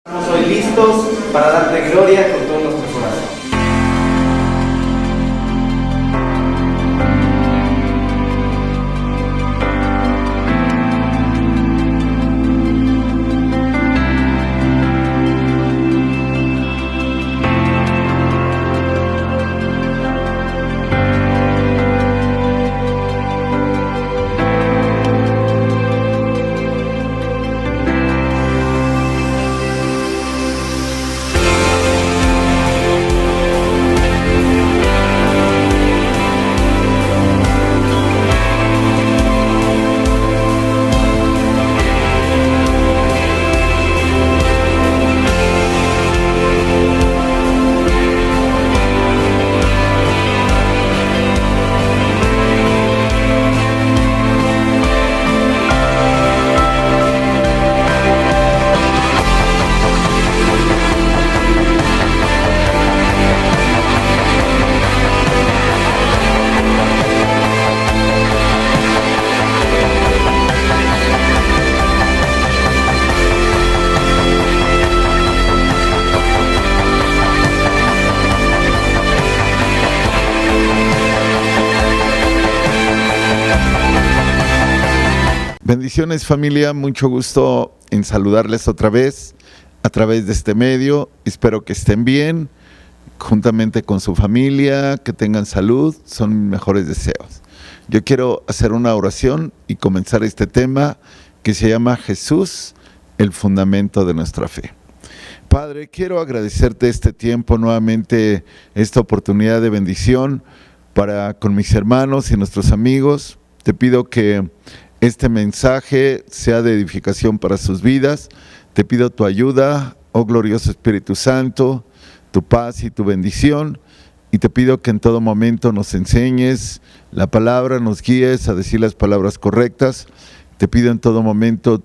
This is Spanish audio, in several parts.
Estamos hoy listos para darte gloria con todo nuestro corazón. Bendiciones, familia, mucho gusto en saludarles otra vez a través de este medio. Espero que estén bien, juntamente con su familia, que tengan salud, son mis mejores deseos. Yo quiero hacer una oración y comenzar este tema que se llama Jesús, el fundamento de nuestra fe. Padre, quiero agradecerte este tiempo, nuevamente esta oportunidad de bendición para con mis hermanos y nuestros amigos. Te pido que este mensaje sea de edificación para sus vidas. Te pido tu ayuda, oh glorioso Espíritu Santo, tu paz y tu bendición. Y te pido que en todo momento nos enseñes la palabra, nos guíes a decir las palabras correctas. Te pido en todo momento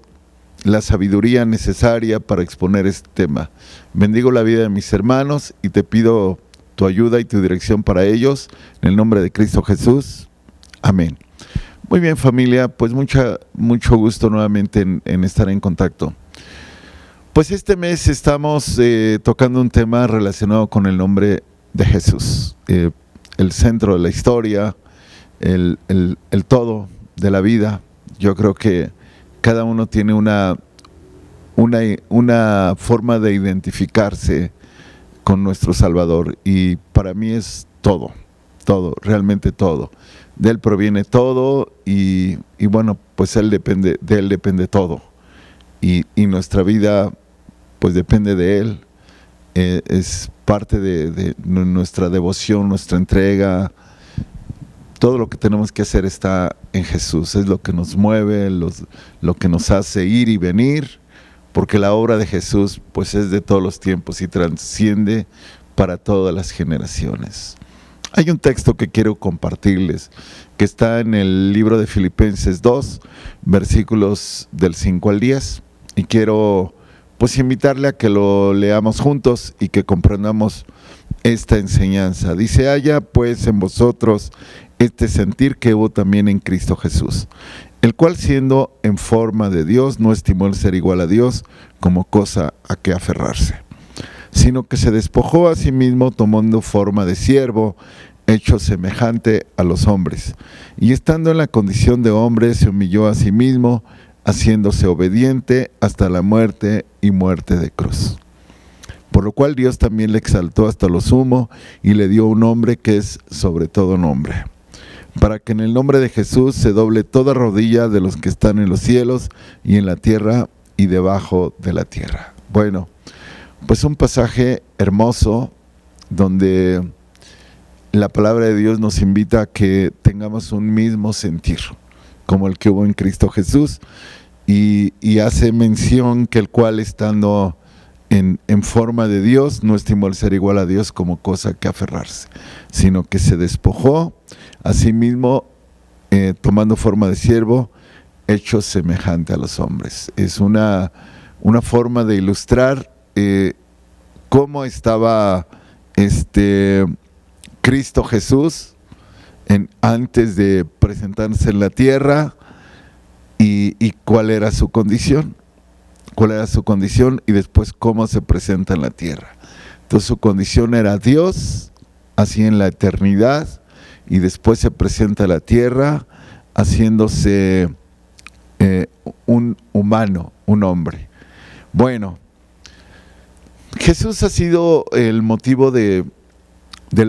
la sabiduría necesaria para exponer este tema. Bendigo la vida de mis hermanos y te pido tu ayuda y tu dirección para ellos. En el nombre de Cristo Jesús. Amén. Muy bien, familia, pues mucho gusto nuevamente en estar en contacto. Pues este mes estamos tocando un tema relacionado con el nombre de Jesús, el centro de la historia, el todo de la vida. Yo creo que cada uno tiene una forma de identificarse con nuestro Salvador, y para mí es todo, realmente todo. De Él proviene todo y bueno, pues de Él depende todo. Y nuestra vida pues depende de Él. Es parte de nuestra devoción, nuestra entrega. Todo lo que tenemos que hacer está en Jesús. Es lo que nos mueve, lo que nos hace ir y venir, porque la obra de Jesús pues es de todos los tiempos y trasciende para todas las generaciones. Hay un texto que quiero compartirles, que está en el libro de Filipenses 2, versículos del 5 al 10, y quiero pues invitarle a que lo leamos juntos y que comprendamos esta enseñanza. Dice: haya pues en vosotros este sentir que hubo también en Cristo Jesús, el cual, siendo en forma de Dios, no estimó el ser igual a Dios como cosa a que aferrarse, sino que se despojó a sí mismo, tomando forma de siervo, hecho semejante a los hombres, y estando en la condición de hombre, se humilló a sí mismo, haciéndose obediente hasta la muerte y muerte de cruz. Por lo cual Dios también le exaltó hasta lo sumo y le dio un nombre que es sobre todo nombre, para que en el nombre de Jesús se doble toda rodilla de los que están en los cielos y en la tierra y debajo de la tierra. Bueno, pues un pasaje hermoso donde la palabra de Dios nos invita a que tengamos un mismo sentir como el que hubo en Cristo Jesús, y hace mención que el cual, estando en forma de Dios, no estimó el ser igual a Dios como cosa que aferrarse, sino que se despojó a sí mismo, tomando forma de siervo, hecho semejante a los hombres. Es una forma de ilustrar cómo estaba Cristo Jesús antes de presentarse en la tierra y cuál era su condición. cuál era su condición y después cómo se presenta en la tierra. Entonces su condición era Dios, así en la eternidad, y después se presenta a la tierra haciéndose un humano, un hombre. Bueno, Jesús ha sido el motivo del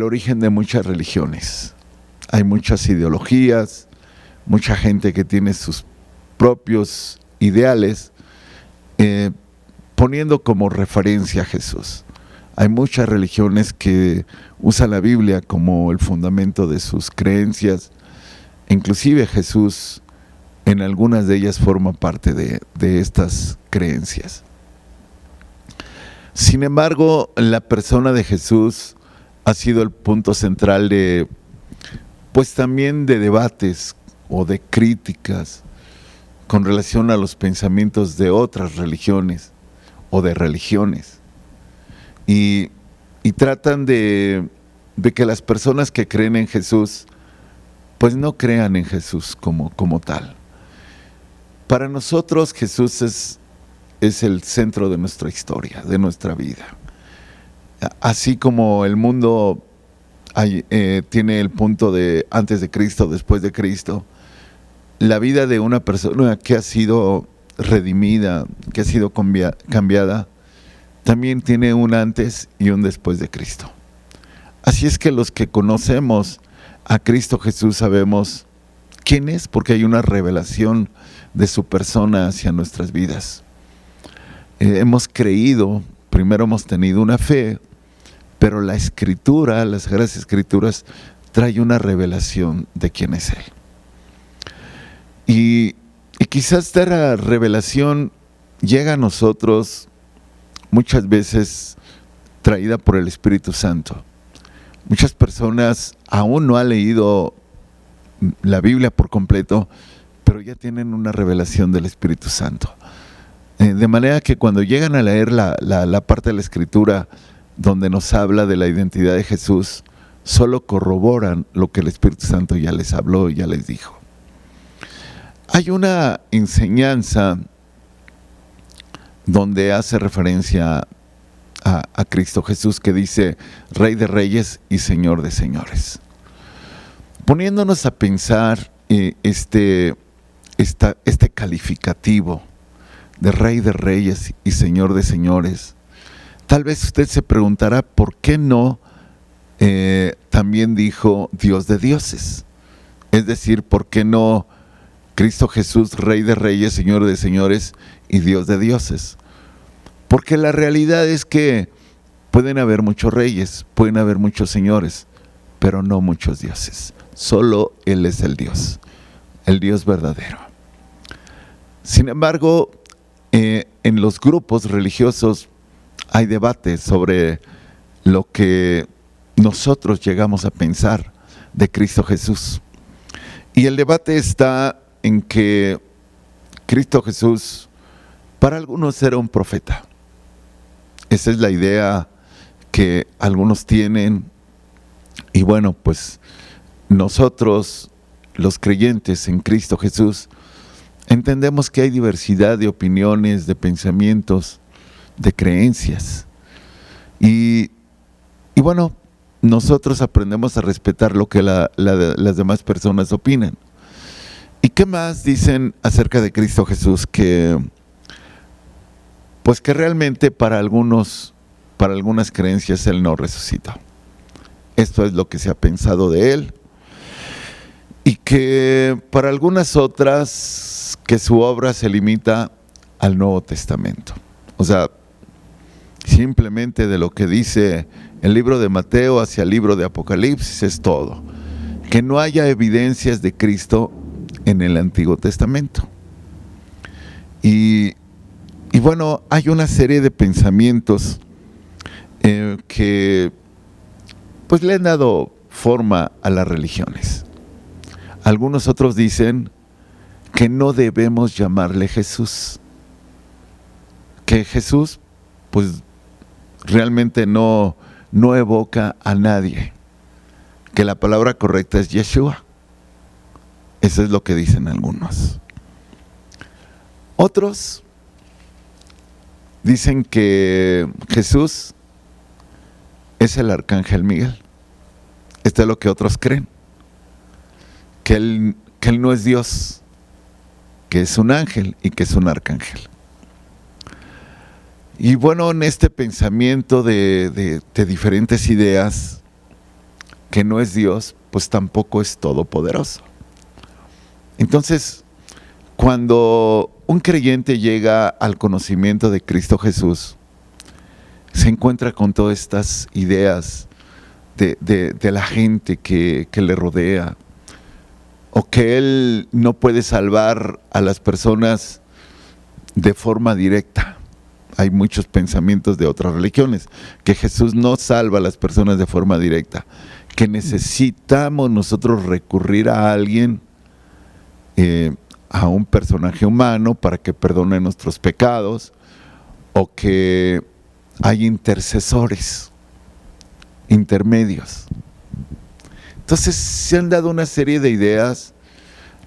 origen de muchas religiones. Hay muchas ideologías, mucha gente que tiene sus propios ideales, poniendo como referencia a Jesús. Hay muchas religiones que usan la Biblia como el fundamento de sus creencias. Inclusive Jesús en algunas de ellas forma parte de estas creencias. Sin embargo, la persona de Jesús ha sido el punto central de, pues también de debates o de críticas con relación a los pensamientos de otras religiones o de religiones. Y tratan de que las personas que creen en Jesús, pues no crean en Jesús como tal. Para nosotros Jesús es el centro de nuestra historia, de nuestra vida. Así como el mundo tiene el punto de antes de Cristo, después de Cristo, la vida de una persona que ha sido redimida, que ha sido cambiada, también tiene un antes y un después de Cristo. Así es que los que conocemos a Cristo Jesús sabemos quién es, porque hay una revelación de su persona hacia nuestras vidas. Hemos creído, primero hemos tenido una fe, pero la Escritura, las Sagradas Escrituras, trae una revelación de quién es Él. Y quizás esta revelación llega a nosotros muchas veces traída por el Espíritu Santo. Muchas personas aún no han leído la Biblia por completo, pero ya tienen una revelación del Espíritu Santo. De manera que cuando llegan a leer la parte de la Escritura donde nos habla de la identidad de Jesús, solo corroboran lo que el Espíritu Santo ya les habló y ya les dijo. Hay una enseñanza donde hace referencia a Cristo Jesús que dice Rey de Reyes y Señor de Señores. Poniéndonos a pensar este calificativo de Rey de Reyes y Señor de Señores, tal vez usted se preguntará por qué no también dijo Dios de dioses. Es decir, ¿por qué no Cristo Jesús, Rey de Reyes, Señor de Señores y Dios de dioses? Porque la realidad es que pueden haber muchos reyes, pueden haber muchos señores, pero no muchos dioses. Solo Él es el Dios verdadero. Sin embargo, en los grupos religiosos hay debates sobre lo que nosotros llegamos a pensar de Cristo Jesús. Y el debate está en que Cristo Jesús para algunos era un profeta. Esa es la idea que algunos tienen. Y bueno, pues nosotros, los creyentes en Cristo Jesús, entendemos que hay diversidad de opiniones, de pensamientos, de creencias. Y bueno, nosotros aprendemos a respetar lo que las demás personas opinan. ¿Y qué más dicen acerca de Cristo Jesús? Pues que realmente para algunas creencias Él no resucitó. Esto es lo que se ha pensado de Él. Y que para algunas otras, que su obra se limita al Nuevo Testamento. O sea, simplemente de lo que dice el libro de Mateo hacia el libro de Apocalipsis es todo. Que no haya evidencias de Cristo en el Antiguo Testamento. Y bueno, hay una serie de pensamientos que pues le han dado forma a las religiones. Algunos otros dicen que no debemos llamarle Jesús. Que Jesús pues realmente no evoca a nadie. Que la palabra correcta es Yeshua. Eso es lo que dicen algunos. Otros Dicen que Jesús es el arcángel Miguel. Esto es lo que otros creen. Que él no es Dios, que es un ángel y que es un arcángel. Y bueno, en este pensamiento de diferentes ideas, que no es Dios, pues tampoco es todopoderoso. Entonces, cuando un creyente llega al conocimiento de Cristo Jesús, se encuentra con todas estas ideas de la gente que le rodea, o que Él no puede salvar a las personas de forma directa. Hay muchos pensamientos de otras religiones, que Jesús no salva a las personas de forma directa, que necesitamos nosotros recurrir a alguien, a un personaje humano para que perdone nuestros pecados, o que hay intercesores, intermedios. Entonces se han dado una serie de ideas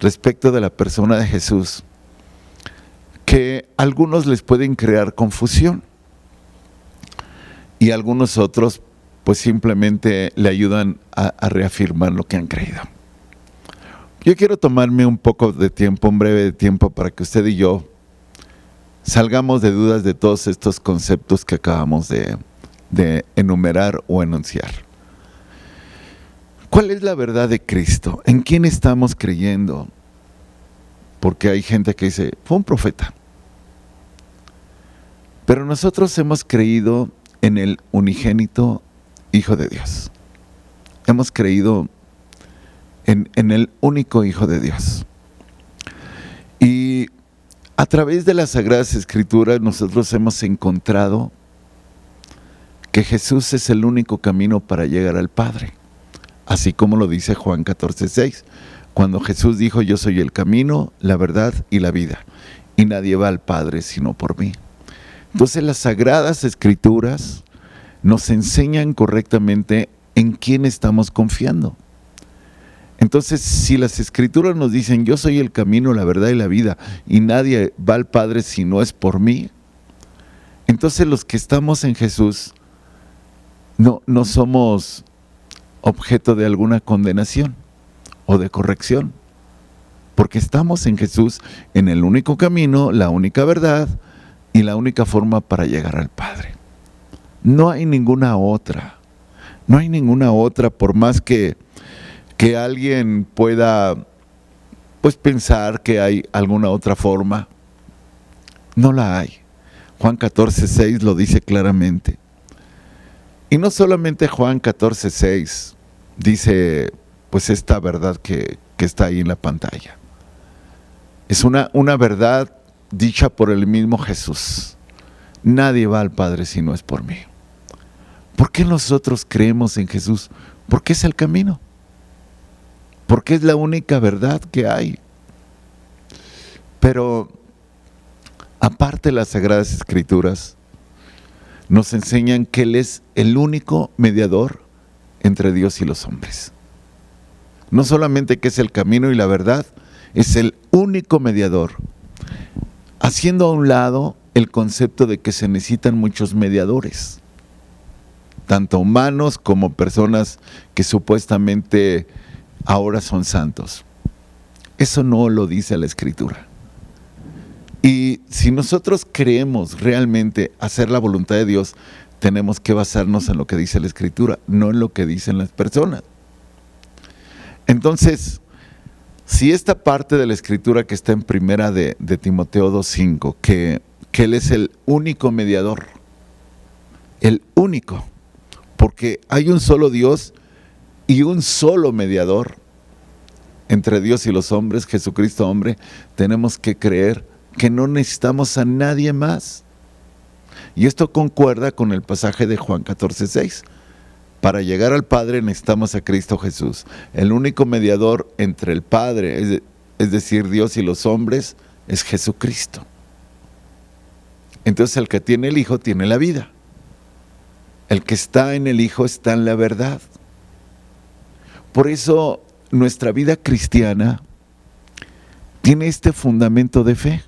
respecto de la persona de Jesús que a algunos les pueden crear confusión y algunos otros pues simplemente le ayudan a reafirmar lo que han creído. Yo quiero tomarme un poco de tiempo, un breve tiempo, para que usted y yo salgamos de dudas de todos estos conceptos que acabamos de enumerar o enunciar. ¿Cuál es la verdad de Cristo? ¿En quién estamos creyendo? Porque hay gente que dice, fue un profeta. Pero nosotros hemos creído en el unigénito Hijo de Dios. Hemos creído en el único Hijo de Dios. Y a través de las Sagradas Escrituras nosotros hemos encontrado que Jesús es el único camino para llegar al Padre. Así como lo dice Juan 14:6, cuando Jesús dijo, yo soy el camino, la verdad y la vida, y nadie va al Padre sino por mí. Entonces las Sagradas Escrituras nos enseñan correctamente en quién estamos confiando. Entonces, si las Escrituras nos dicen, yo soy el camino, la verdad y la vida, y nadie va al Padre si no es por mí, entonces los que estamos en Jesús no somos objeto de alguna condenación o de corrección, porque estamos en Jesús, en el único camino, la única verdad y la única forma para llegar al Padre. No hay ninguna otra, por más que alguien pueda pues pensar que hay alguna otra forma, no la hay. Juan 14:6 lo dice claramente. Y no solamente Juan 14:6 dice pues esta verdad que está ahí en la pantalla. Es una verdad dicha por el mismo Jesús. Nadie va al Padre si no es por mí. ¿Por qué nosotros creemos en Jesús? Porque es el camino. Porque es la única verdad que hay. Pero aparte de las Sagradas Escrituras, nos enseñan que Él es el único mediador entre Dios y los hombres. No solamente que es el camino y la verdad, es el único mediador. Haciendo a un lado el concepto de que se necesitan muchos mediadores, tanto humanos como personas que supuestamente ahora son santos. Eso no lo dice la Escritura. Y si nosotros queremos realmente hacer la voluntad de Dios, tenemos que basarnos en lo que dice la Escritura, no en lo que dicen las personas. Entonces, si esta parte de la Escritura que está en primera de Timoteo 2:5, que Él es el único mediador, el único, porque hay un solo Dios y un solo mediador entre Dios y los hombres, Jesucristo hombre, tenemos que creer que no necesitamos a nadie más. Y esto concuerda con el pasaje de Juan 14:6. Para llegar al Padre necesitamos a Cristo Jesús, el único mediador entre el Padre, es decir, Dios y los hombres, es Jesucristo. Entonces el que tiene el Hijo tiene la vida. El que está en el Hijo está en la verdad. Por eso nuestra vida cristiana tiene este fundamento de fe.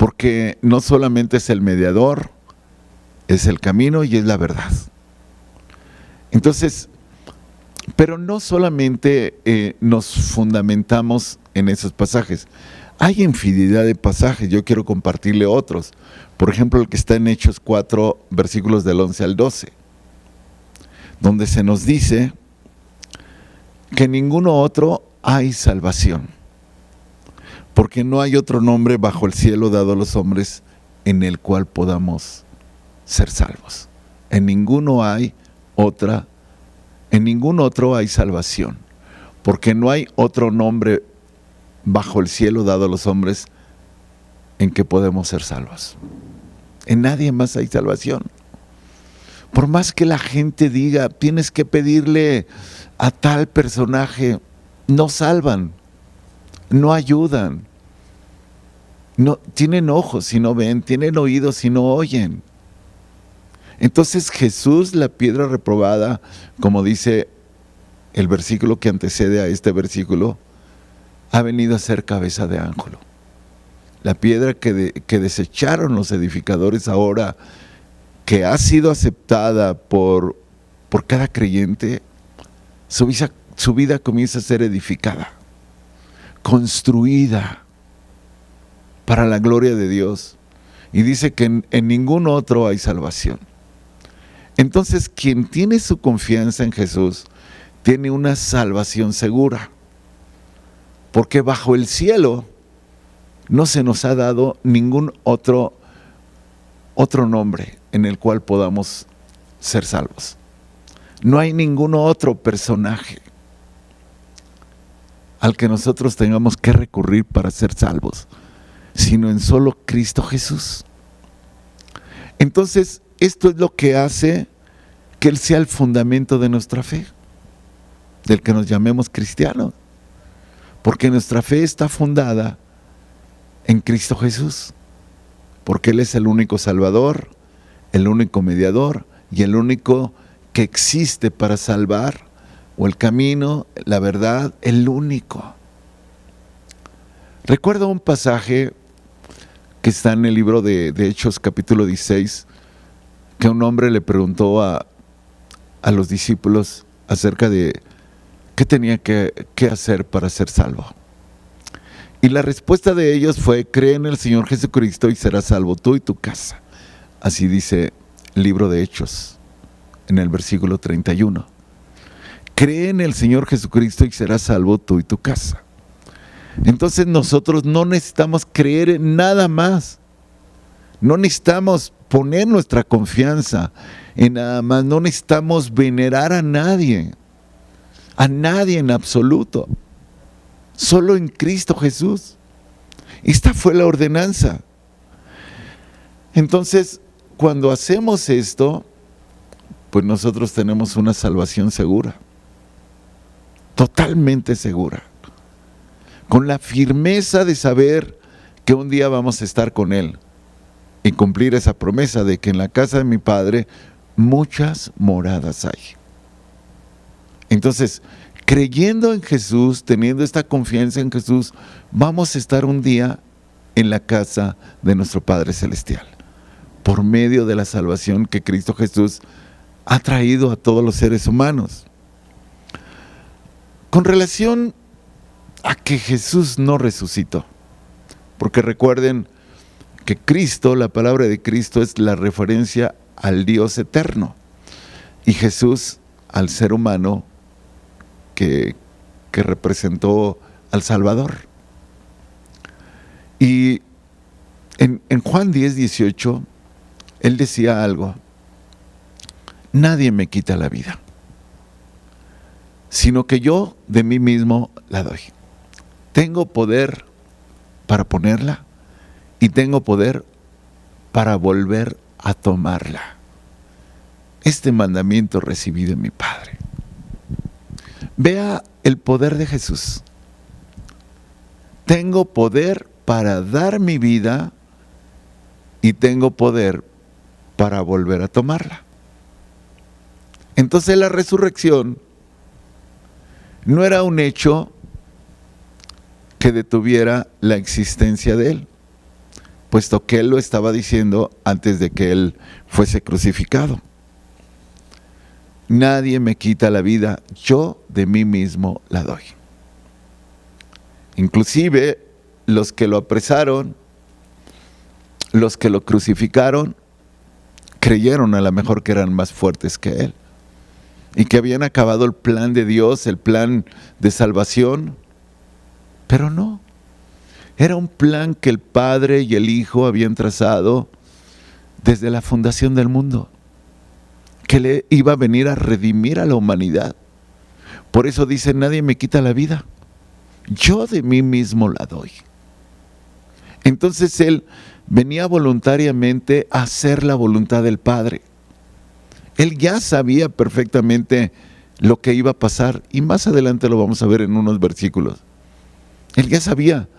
porque no solamente es el mediador, es el camino y es la verdad. Entonces, pero no solamente nos fundamentamos en esos pasajes. Hay infinidad de pasajes, yo quiero compartirle otros. Por ejemplo, el que está en Hechos 4, versículos del 11 al 12, donde se nos dice que en ninguno otro hay salvación, porque no hay otro nombre bajo el cielo dado a los hombres en el cual podamos ser salvos. En ningún otro hay salvación, porque no hay otro nombre bajo el cielo dado a los hombres en que podemos ser salvos. En nadie más hay salvación. Por más que la gente diga, tienes que pedirle a tal personaje, no salvan, no ayudan, no tienen ojos y no ven, tienen oídos y no oyen. Entonces Jesús, la piedra reprobada, como dice el versículo que antecede a este versículo, ha venido a ser cabeza de ángulo. La piedra que desecharon los edificadores ahora, que ha sido aceptada por cada creyente, su vida comienza a ser edificada, construida para la gloria de Dios. Y dice que en ningún otro hay salvación. Entonces, quien tiene su confianza en Jesús, tiene una salvación segura. Porque bajo el cielo no se nos ha dado ningún otro nombre en el cual podamos ser salvos. No hay ningún otro personaje al que nosotros tengamos que recurrir para ser salvos, sino en solo Cristo Jesús. Entonces, esto es lo que hace que Él sea el fundamento de nuestra fe, del que nos llamemos cristianos, porque nuestra fe está fundada en Cristo Jesús, porque Él es el único Salvador, el único mediador y el único que existe para salvar, o el camino, la verdad, el único. Recuerdo un pasaje que está en el libro de Hechos capítulo 16, que un hombre le preguntó a los discípulos acerca de qué tenía que hacer para ser salvo. Y la respuesta de ellos fue: cree en el Señor Jesucristo y serás salvo tú y tu casa. Así dice el libro de Hechos, en el versículo 31. Cree en el Señor Jesucristo y serás salvo tú y tu casa. Entonces nosotros no necesitamos creer en nada más. No necesitamos poner nuestra confianza en nada más. No necesitamos venerar a nadie en absoluto. Solo en Cristo Jesús. Esta fue la ordenanza. Entonces, cuando hacemos esto, pues nosotros tenemos una salvación segura. Totalmente segura. Con la firmeza de saber que un día vamos a estar con Él y cumplir esa promesa de que en la casa de mi Padre muchas moradas hay. Entonces, creyendo en Jesús, teniendo esta confianza en Jesús, vamos a estar un día en la casa de nuestro Padre Celestial, por medio de la salvación que Cristo Jesús ha traído a todos los seres humanos. Con relación a que Jesús no resucitó, porque recuerden que Cristo, la palabra de Cristo es la referencia al Dios eterno, y Jesús al ser humano que representó al Salvador. Y en Juan 10:18, Él decía algo: nadie me quita la vida, sino que yo de mí mismo la doy. Tengo poder para ponerla y tengo poder para volver a tomarla. Este mandamiento recibí de mi Padre. Vea el poder de Jesús. Tengo poder para dar mi vida y tengo poder para volver a tomarla. Entonces la resurrección no era un hecho que detuviera la existencia de Él. puesto que Él lo estaba diciendo antes de que Él fuese crucificado. Nadie me quita la vida, yo de mí mismo la doy. Inclusive los que lo apresaron, los que lo crucificaron, creyeron a lo mejor que eran más fuertes que Él y que habían acabado el plan de Dios, el plan de salvación, pero no. Era un plan que el Padre y el Hijo habían trazado desde la fundación del mundo, que le iba a venir a redimir a la humanidad. Por eso dice, nadie me quita la vida, yo de mí mismo la doy. Entonces Él venía voluntariamente a hacer la voluntad del Padre. Él ya sabía perfectamente lo que iba a pasar, y más adelante lo vamos a ver en unos versículos. Él ya sabía.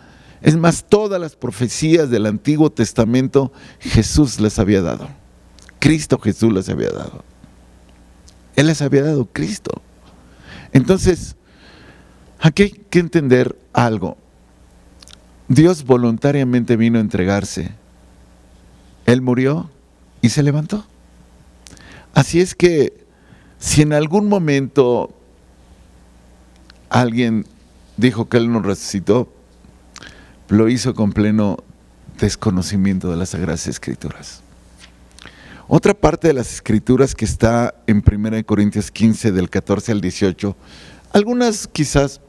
Es más, todas las profecías del Antiguo Testamento Jesús les había dado. Cristo Jesús les había dado. Él les había dado Cristo. Entonces, aquí hay que entender algo. Dios voluntariamente vino a entregarse. Él murió y se levantó. Así es que, si en algún momento alguien dijo que Él no resucitó, lo hizo con pleno desconocimiento de las Sagradas Escrituras. Otra parte de las Escrituras que está en 1 Corintios 15, del 14 al 18, algunas quizás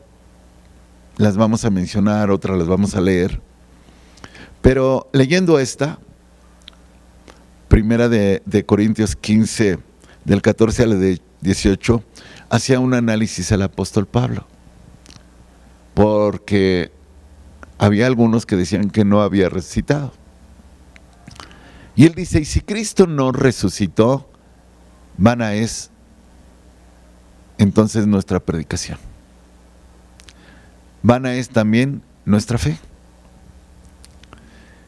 las vamos a mencionar, otras las vamos a leer, pero leyendo esta, 1 de Corintios 15, del 14 al 18, hacía un análisis el apóstol Pablo, porque había algunos que decían que no había resucitado. Y él dice, y si Cristo no resucitó, vana es entonces nuestra predicación. Vana es también nuestra fe.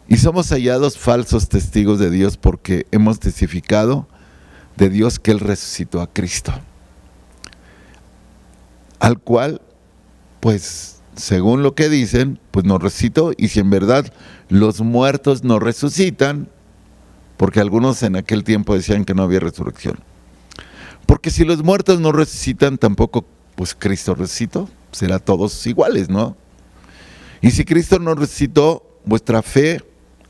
Y somos hallados falsos testigos de Dios porque hemos testificado de Dios que Él resucitó a Cristo, al cual, pues, según lo que dicen, pues no resucitó. Y si en verdad los muertos no resucitan, porque algunos en aquel tiempo decían que no había resurrección, porque si los muertos no resucitan, tampoco pues Cristo resucitó, será todos iguales, ¿no? Y si Cristo no resucitó, vuestra fe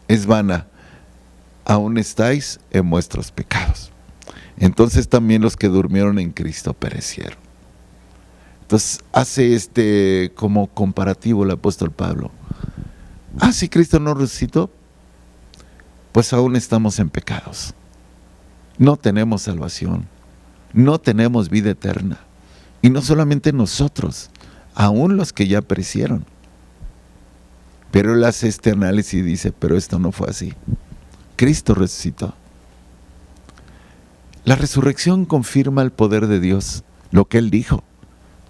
es vana, aún estáis en vuestros pecados. Entonces también los que durmieron en Cristo perecieron. Entonces hace como comparativo el apóstol Pablo. Si Cristo no resucitó, pues aún estamos en pecados. No tenemos salvación, no tenemos vida eterna. Y no solamente nosotros, aún los que ya perecieron. Pero él hace este análisis y dice, pero esto no fue así. Cristo resucitó. La resurrección confirma el poder de Dios, lo que Él dijo.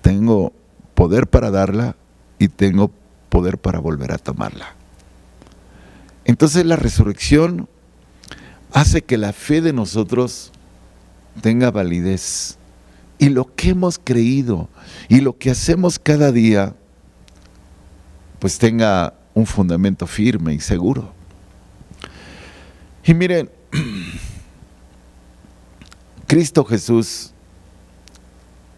Tengo poder para darla y tengo poder para volver a tomarla. Entonces la resurrección hace que la fe de nosotros tenga validez. Y lo que hemos creído y lo que hacemos cada día, pues tenga un fundamento firme y seguro. Y miren, Cristo Jesús,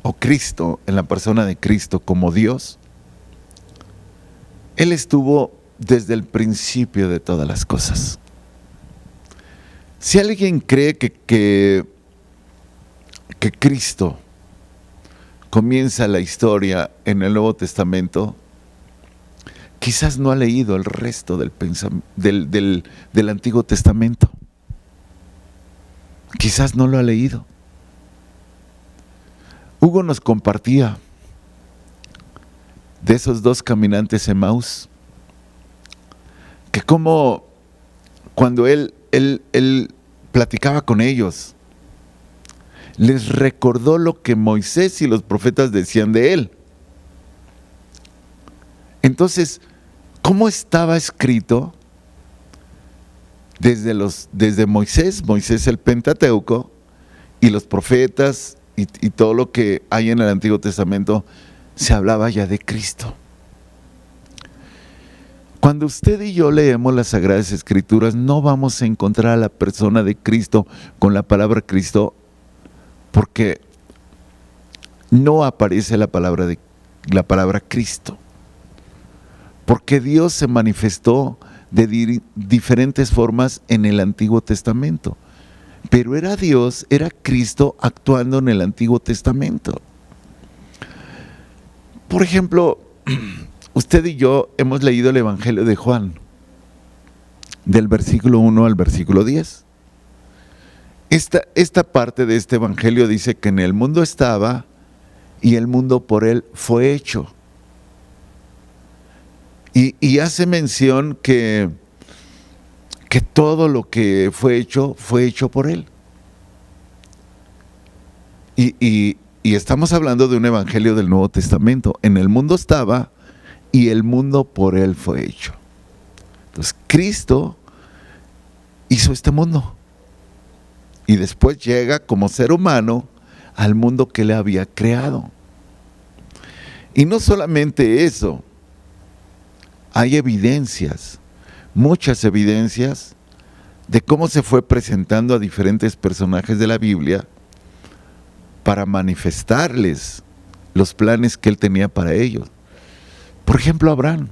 o Cristo en la persona de Cristo como Dios, Él estuvo desde el principio de todas las cosas. Si alguien cree que Cristo comienza la historia en el Nuevo Testamento, quizás no ha leído el resto del Antiguo Testamento. Quizás no lo ha leído. Hugo nos compartía de esos dos caminantes Emaús, que como cuando él platicaba con ellos, les recordó lo que Moisés y los profetas decían de él. Entonces, ¿cómo estaba escrito desde Moisés el Pentateuco, y los profetas y todo lo que hay en el Antiguo Testamento? Se hablaba ya de Cristo. Cuando usted y yo leemos las Sagradas Escrituras, no vamos a encontrar a la persona de Cristo con la palabra Cristo, porque no aparece la palabra Cristo. Porque Dios se manifestó de diferentes formas en el Antiguo Testamento. Pero era Dios, era Cristo actuando en el Antiguo Testamento. Por ejemplo, usted y yo hemos leído el Evangelio de Juan, del versículo 1 al versículo 10. Esta parte de este Evangelio dice que en el mundo estaba y el mundo por él fue hecho. Y hace mención que todo lo que fue hecho por él. Y estamos hablando de un Evangelio del Nuevo Testamento. En el mundo estaba y el mundo por él fue hecho. Entonces Cristo hizo este mundo y después llega como ser humano al mundo que le había creado. Y no solamente eso, hay evidencias, muchas evidencias de cómo se fue presentando a diferentes personajes de la Biblia para manifestarles los planes que él tenía para ellos. Por ejemplo, Abraham.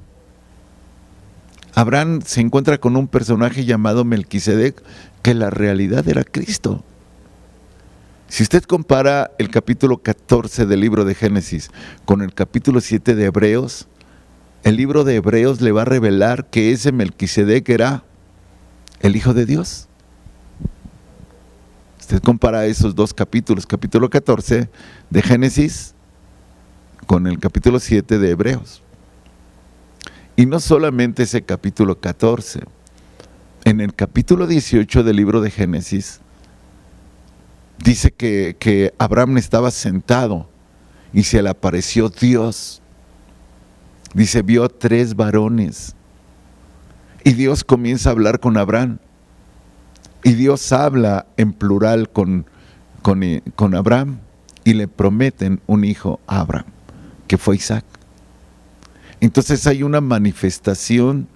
Abraham se encuentra con un personaje llamado Melquisedec, que la realidad era Cristo. Si usted compara el capítulo 14 del libro de Génesis con el capítulo 7 de Hebreos, el libro de Hebreos le va a revelar que ese Melquisedec era el Hijo de Dios. Usted compara esos dos capítulos, capítulo 14 de Génesis con el capítulo 7 de Hebreos. Y no solamente ese capítulo 14, en el capítulo 18 del libro de Génesis, dice que Abraham estaba sentado y se le apareció Dios. Dice, vio 3 varones. Y Dios comienza a hablar con Abraham. Y Dios habla en plural con Abraham y le prometen un hijo a Abraham, que fue Isaac. Entonces hay una manifestación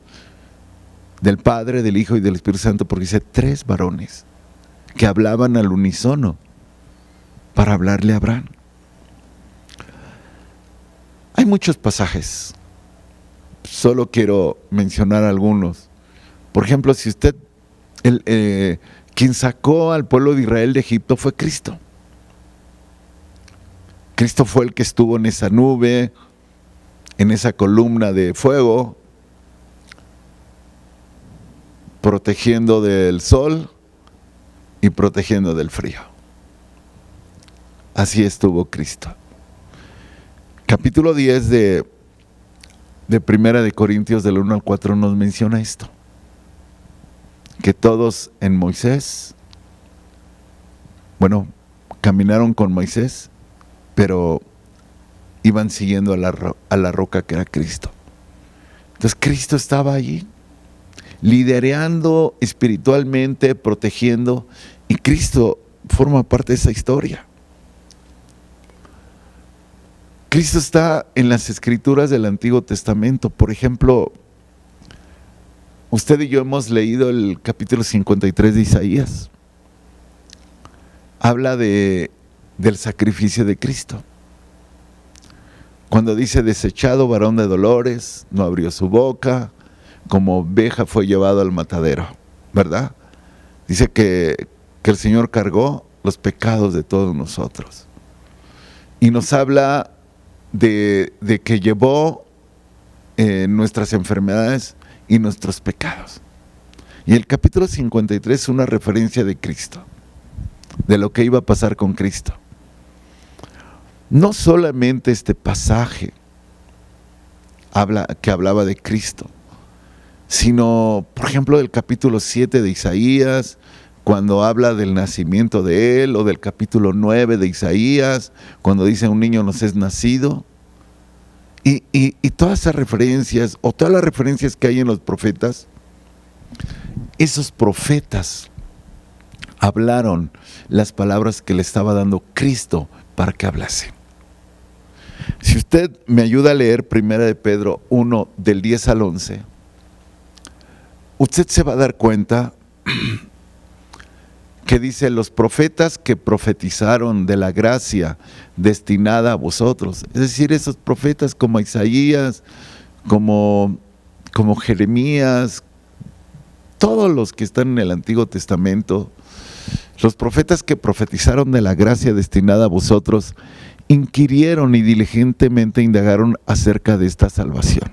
del Padre, del Hijo y del Espíritu Santo, porque dice 3 varones que hablaban al unísono para hablarle a Abraham. Hay muchos pasajes, solo quiero mencionar algunos. Por ejemplo, si usted, quien sacó al pueblo de Israel de Egipto fue Cristo. Cristo fue el que estuvo en esa nube, en esa columna de fuego, protegiendo del sol y protegiendo del frío. Así estuvo Cristo. Capítulo 10 de Primera de Corintios, del 1 al 4, nos menciona esto. Que todos en Moisés, caminaron con Moisés, pero iban siguiendo a la roca que era Cristo. Entonces Cristo estaba allí, liderando espiritualmente, protegiendo, y Cristo forma parte de esa historia. Cristo está en las escrituras del Antiguo Testamento. Por ejemplo, usted y yo hemos leído el capítulo 53 de Isaías. Habla del sacrificio de Cristo. Cuando dice, desechado varón de dolores, no abrió su boca, como oveja fue llevado al matadero, ¿verdad? Dice que el Señor cargó los pecados de todos nosotros. Y nos habla de que llevó nuestras enfermedades y nuestros pecados. Y el capítulo 53 es una referencia de Cristo, de lo que iba a pasar con Cristo. No solamente este pasaje que hablaba de Cristo, sino, por ejemplo, del capítulo 7 de Isaías, cuando habla del nacimiento de él, o del capítulo 9 de Isaías, cuando dice un niño nos es nacido. Y todas esas referencias, o todas las referencias que hay en los profetas, esos profetas hablaron las palabras que le estaba dando Cristo para que hablase. Si usted me ayuda a leer 1 de Pedro 1, del 10 al 11, usted se va a dar cuenta que dice los profetas que profetizaron de la gracia destinada a vosotros. Es decir, esos profetas como Isaías, como Jeremías, todos los que están en el Antiguo Testamento, los profetas que profetizaron de la gracia destinada a vosotros, inquirieron y diligentemente indagaron acerca de esta salvación.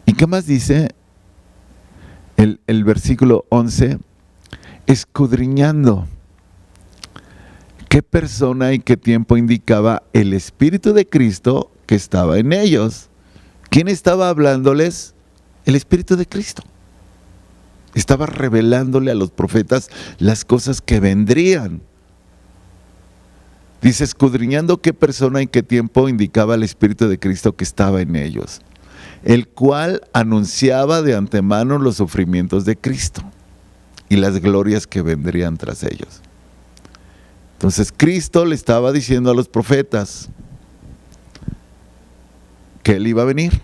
¿Y qué más dice el versículo 11? Escudriñando qué persona y qué tiempo indicaba el Espíritu de Cristo que estaba en ellos. ¿Quién estaba hablándoles? El Espíritu de Cristo. Estaba revelándole a los profetas las cosas que vendrían. Dice, escudriñando qué persona y qué tiempo indicaba el Espíritu de Cristo que estaba en ellos, el cual anunciaba de antemano los sufrimientos de Cristo y las glorias que vendrían tras ellos. Entonces Cristo le estaba diciendo a los profetas que Él iba a venir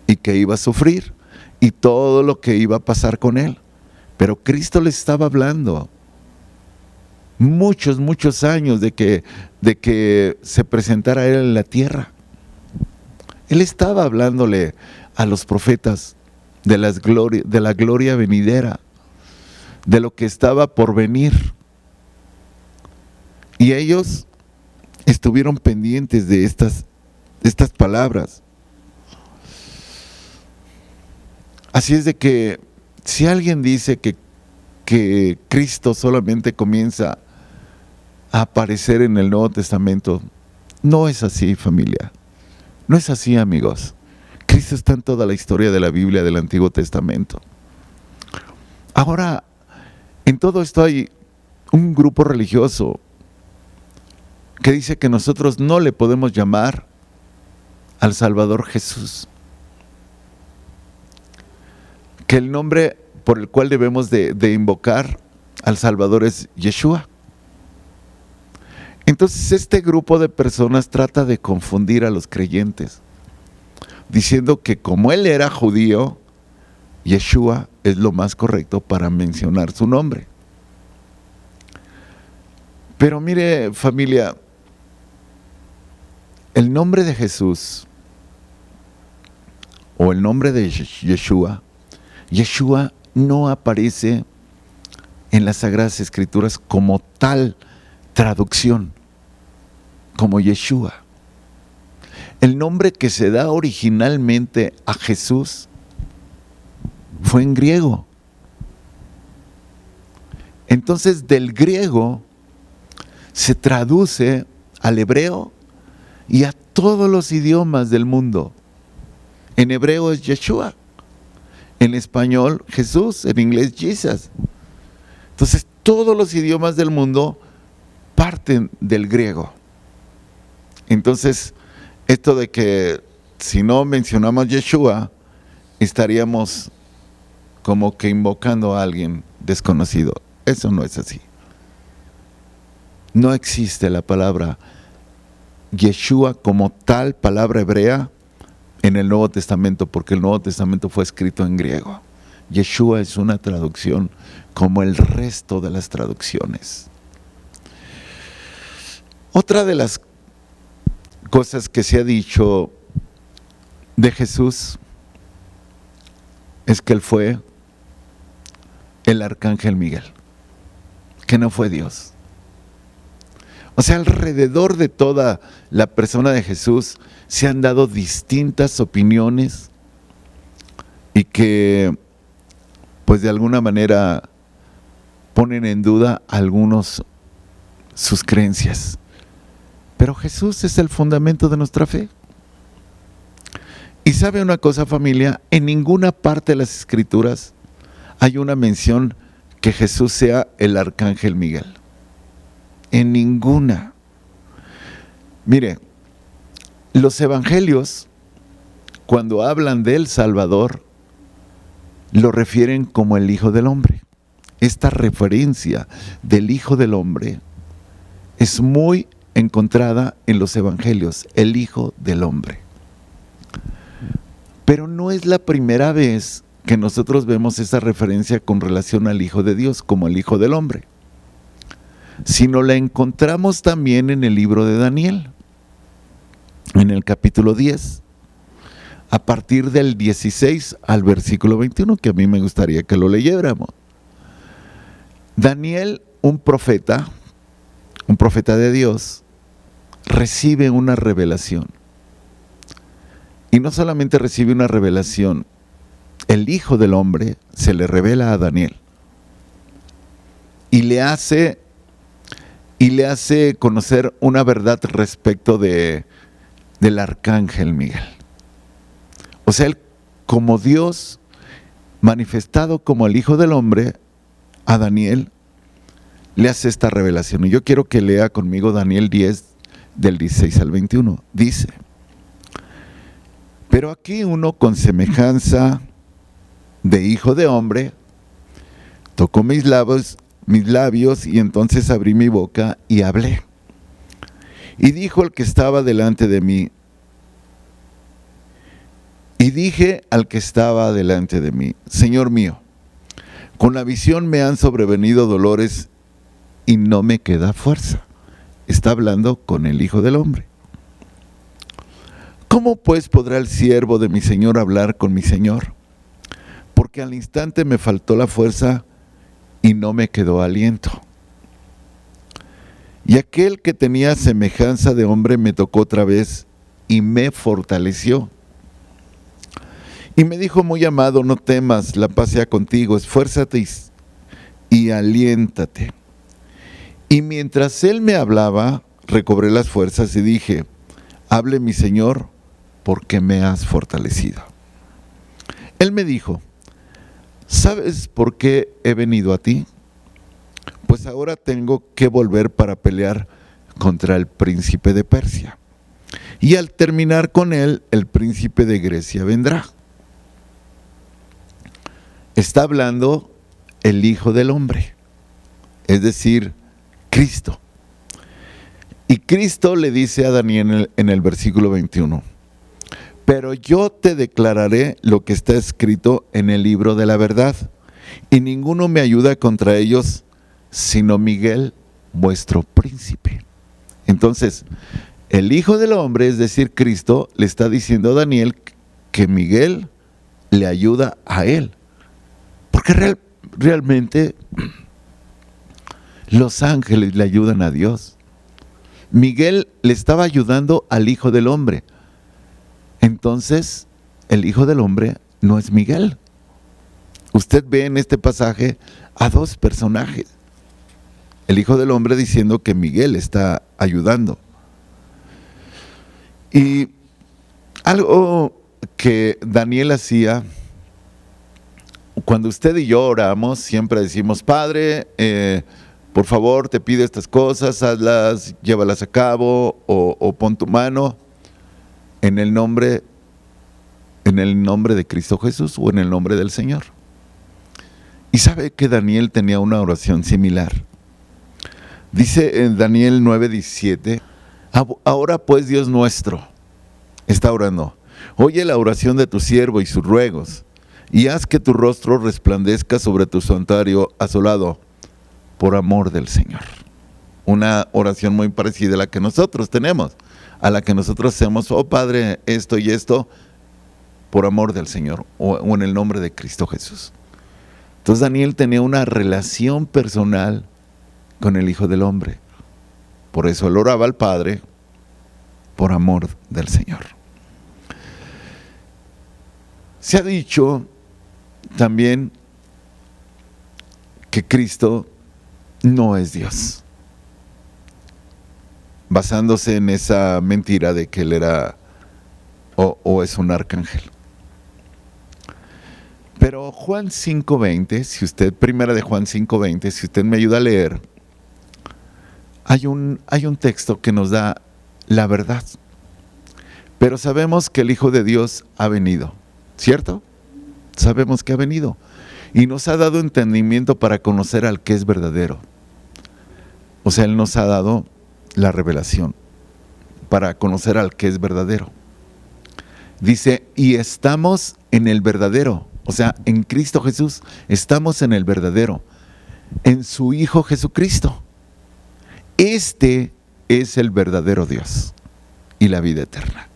y que iba a sufrir y todo lo que iba a pasar con Él. Pero Cristo les estaba hablando muchos años de que se presentara Él en la tierra. Él estaba hablándole a los profetas de la gloria venidera, de lo que estaba por venir. Y ellos estuvieron pendientes de estas palabras. Así es de que si alguien dice que Cristo solamente comienza a aparecer en el Nuevo Testamento, no es así, familia. No es así, amigos. Cristo está en toda la historia de la Biblia del Antiguo Testamento. Ahora, en todo esto hay un grupo religioso que dice que nosotros no le podemos llamar al Salvador Jesús, que el nombre por el cual debemos de invocar al Salvador es Yeshua. Entonces este grupo de personas trata de confundir a los creyentes, diciendo que como él era judío, Yeshua es lo más correcto para mencionar su nombre. Pero mire, familia, el nombre de Jesús o el nombre de Yeshua no aparece en las Sagradas Escrituras como tal traducción, como Yeshua. El nombre que se da originalmente a Jesús fue en griego. Entonces del griego se traduce al hebreo y a todos los idiomas del mundo. En hebreo es Yeshua, en español Jesús, en inglés Jesus. Entonces todos los idiomas del mundo parten del griego. Entonces esto de que si no mencionamos Yeshua, estaríamos como que invocando a alguien desconocido. Eso no es así. No existe la palabra Yeshua como tal palabra hebrea en el Nuevo Testamento, porque el Nuevo Testamento fue escrito en griego. Yeshua es una traducción como el resto de las traducciones. Otra de las cosas que se ha dicho de Jesús es que Él fue el arcángel Miguel, que no fue Dios. O sea, alrededor de toda la persona de Jesús se han dado distintas opiniones y que, pues de alguna manera, ponen en duda algunos sus creencias. Pero Jesús es el fundamento de nuestra fe. Y sabe una cosa, familia, en ninguna parte de las Escrituras hay una mención que Jesús sea el arcángel Miguel. En ninguna. Mire, los evangelios, cuando hablan del Salvador, lo refieren como el Hijo del Hombre. Esta referencia del Hijo del Hombre es muy encontrada en los evangelios, el Hijo del Hombre. Pero no es la primera vez que nosotros vemos esa referencia con relación al Hijo de Dios, como el Hijo del Hombre, sino la encontramos también en el libro de Daniel, en el capítulo 10, a partir del 16 al versículo 21, que a mí me gustaría que lo leyéramos. Daniel, un profeta de Dios, recibe una revelación. Y no solamente recibe una revelación, el Hijo del Hombre se le revela a Daniel y le hace conocer una verdad respecto del arcángel Miguel. O sea, él, como Dios manifestado como el Hijo del Hombre, a Daniel le hace esta revelación. Y yo quiero que lea conmigo Daniel 10, del 16 al 21. Dice: pero aquí uno con semejanza de hijo de hombre tocó mis labios, y entonces abrí mi boca y hablé. Y dijo el que estaba delante de mí, y dije al que estaba delante de mí: Señor mío, con la visión me han sobrevenido dolores y no me queda fuerza. Está hablando con el Hijo del Hombre. ¿Cómo pues podrá el siervo de mi Señor hablar con mi Señor? Porque al instante me faltó la fuerza y no me quedó aliento. Y aquel que tenía semejanza de hombre me tocó otra vez y me fortaleció. Y me dijo: muy amado, no temas, la paz sea contigo, esfuérzate y aliéntate. Y mientras él me hablaba, recobré las fuerzas y dije: hable mi Señor, porque me has fortalecido. Él me dijo: ¿sabes por qué he venido a ti? Pues ahora tengo que volver para pelear contra el príncipe de Persia. Y al terminar con él, el príncipe de Grecia vendrá. Está hablando el Hijo del Hombre, es decir, Cristo. Y Cristo le dice a Daniel en el versículo 21: pero yo te declararé lo que está escrito en el libro de la verdad, y ninguno me ayuda contra ellos, sino Miguel, vuestro príncipe. Entonces, el Hijo del Hombre, es decir, Cristo, le está diciendo a Daniel que Miguel le ayuda a él. Porque realmente los ángeles le ayudan a Dios. Miguel le estaba ayudando al Hijo del Hombre. Entonces, el Hijo del Hombre no es Miguel. Usted ve en este pasaje a dos personajes. El Hijo del Hombre diciendo que Miguel está ayudando. Y algo que Daniel hacía, cuando usted y yo oramos, siempre decimos: Padre, por favor, te pido estas cosas, hazlas, llévalas a cabo, o pon tu mano en el nombre de Cristo Jesús o en el nombre del Señor. Y sabe que Daniel tenía una oración similar. Dice en Daniel 9:17: ahora pues, Dios nuestro, está orando, oye la oración de tu siervo y sus ruegos, y haz que tu rostro resplandezca sobre tu santuario asolado, por amor del Señor. Una oración muy parecida a la que nosotros tenemos, a la que nosotros hacemos: oh Padre, esto y esto, por amor del Señor, o en el nombre de Cristo Jesús. Entonces Daniel tenía una relación personal con el Hijo del Hombre. Por eso él oraba al Padre, por amor del Señor. Se ha dicho también que Cristo no es Dios, basándose en esa mentira de que él era o es un arcángel. Pero Juan 5:20, primera de Juan 5:20, si usted me ayuda a leer, hay un texto que nos da la verdad. Pero sabemos que el Hijo de Dios ha venido, ¿cierto? Sabemos que ha venido y nos ha dado entendimiento para conocer al que es verdadero. O sea, Él nos ha dado la revelación para conocer al que es verdadero. Dice: y estamos en el verdadero, O sea, en Cristo Jesús estamos en el verdadero, en su Hijo Jesucristo. Este es el verdadero Dios y la vida eterna.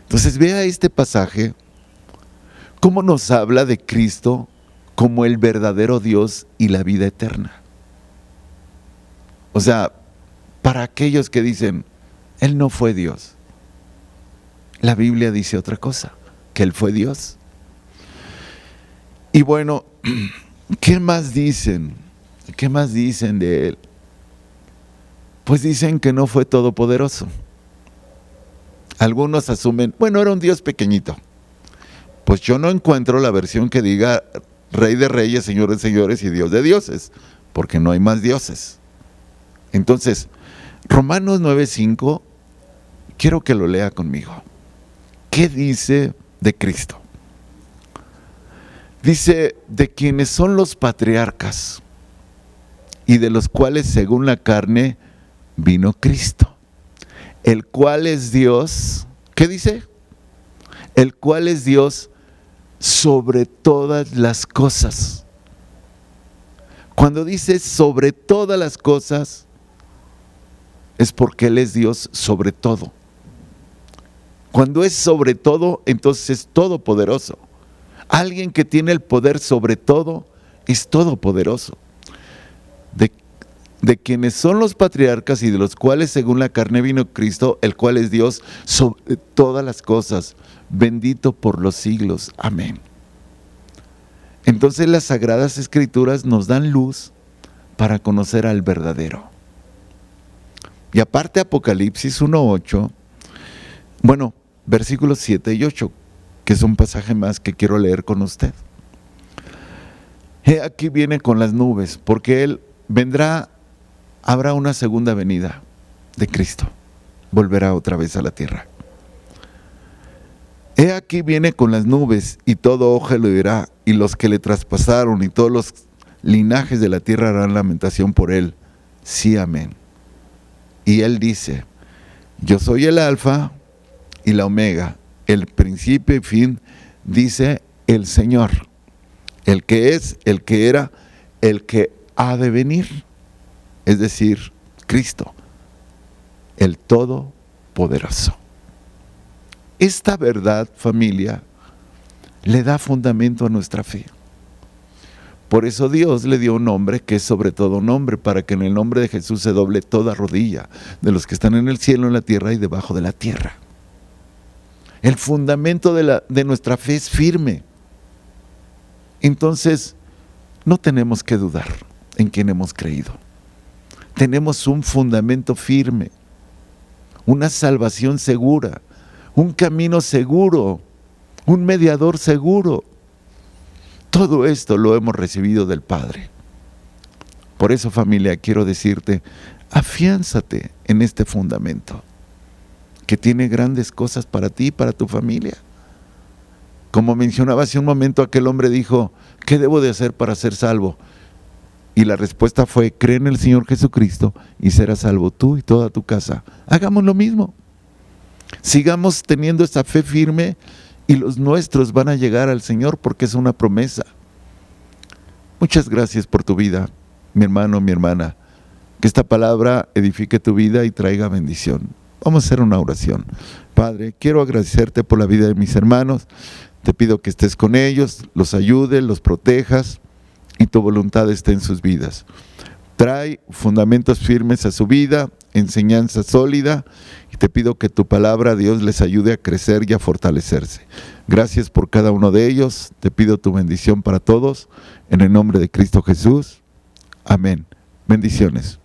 Entonces vea este pasaje, cómo nos habla de Cristo como el verdadero Dios y la vida eterna. O sea, para aquellos que dicen, Él no fue Dios, la Biblia dice otra cosa, que Él fue Dios. Y bueno, ¿qué más dicen? ¿Qué más dicen de Él? Pues dicen que no fue todopoderoso. Algunos asumen, bueno, era un Dios pequeñito. Pues yo no encuentro la versión que diga Rey de Reyes, Señor de Señores y Dios de Dioses, porque no hay más dioses. Entonces, Romanos 9:5, quiero que lo lea conmigo. ¿Qué dice de Cristo? Dice, de quienes son los patriarcas y de los cuales según la carne vino Cristo, el cual es Dios, ¿qué dice? El cual es Dios sobre todas las cosas. Cuando dice sobre todas las cosas, es porque Él es Dios sobre todo. Cuando es sobre todo, entonces es todopoderoso. Alguien que tiene el poder sobre todo es todopoderoso. De quienes son los patriarcas y de los cuales según la carne vino Cristo, el cual es Dios sobre todas las cosas, bendito por los siglos. Amén. Entonces las Sagradas Escrituras nos dan luz para conocer al verdadero. Y aparte Apocalipsis 1:8, bueno, versículos 7 y 8, que es un pasaje más que quiero leer con usted. He aquí viene con las nubes, porque Él vendrá, habrá una segunda venida de Cristo, volverá otra vez a la tierra. He aquí viene con las nubes, y todo ojo le oirá, y los que le traspasaron, y todos los linajes de la tierra harán lamentación por Él. Sí, amén. Y Él dice, yo soy el Alfa y la Omega, el principio y fin, dice el Señor, el que es, el que era, el que ha de venir, es decir, Cristo, el Todopoderoso. Esta verdad, familia, le da fundamento a nuestra fe. Por eso Dios le dio un nombre que es sobre todo nombre, para que en el nombre de Jesús se doble toda rodilla de los que están en el cielo, en la tierra y debajo de la tierra. El fundamento de nuestra fe es firme. Entonces, no tenemos que dudar en quién hemos creído. Tenemos un fundamento firme, una salvación segura, un camino seguro, un mediador seguro. Todo esto lo hemos recibido del Padre. Por eso, familia, quiero decirte, afiánzate en este fundamento, que tiene grandes cosas para ti y para tu familia. Como mencionaba hace un momento, aquel hombre dijo, ¿qué debo de hacer para ser salvo? Y la respuesta fue, cree en el Señor Jesucristo y serás salvo tú y toda tu casa. Hagamos lo mismo. Sigamos teniendo esa fe firme y los nuestros van a llegar al Señor porque es una promesa. Muchas gracias por tu vida, mi hermano, mi hermana. Que esta palabra edifique tu vida y traiga bendición. Vamos a hacer una oración. Padre, quiero agradecerte por la vida de mis hermanos. Te pido que estés con ellos, los ayudes, los protejas y tu voluntad esté en sus vidas. Trae fundamentos firmes a su vida, enseñanza sólida, y te pido que tu palabra, Dios, les ayude a crecer y a fortalecerse. Gracias por cada uno de ellos. Te pido tu bendición para todos, en el nombre de Cristo Jesús. Amén. Bendiciones.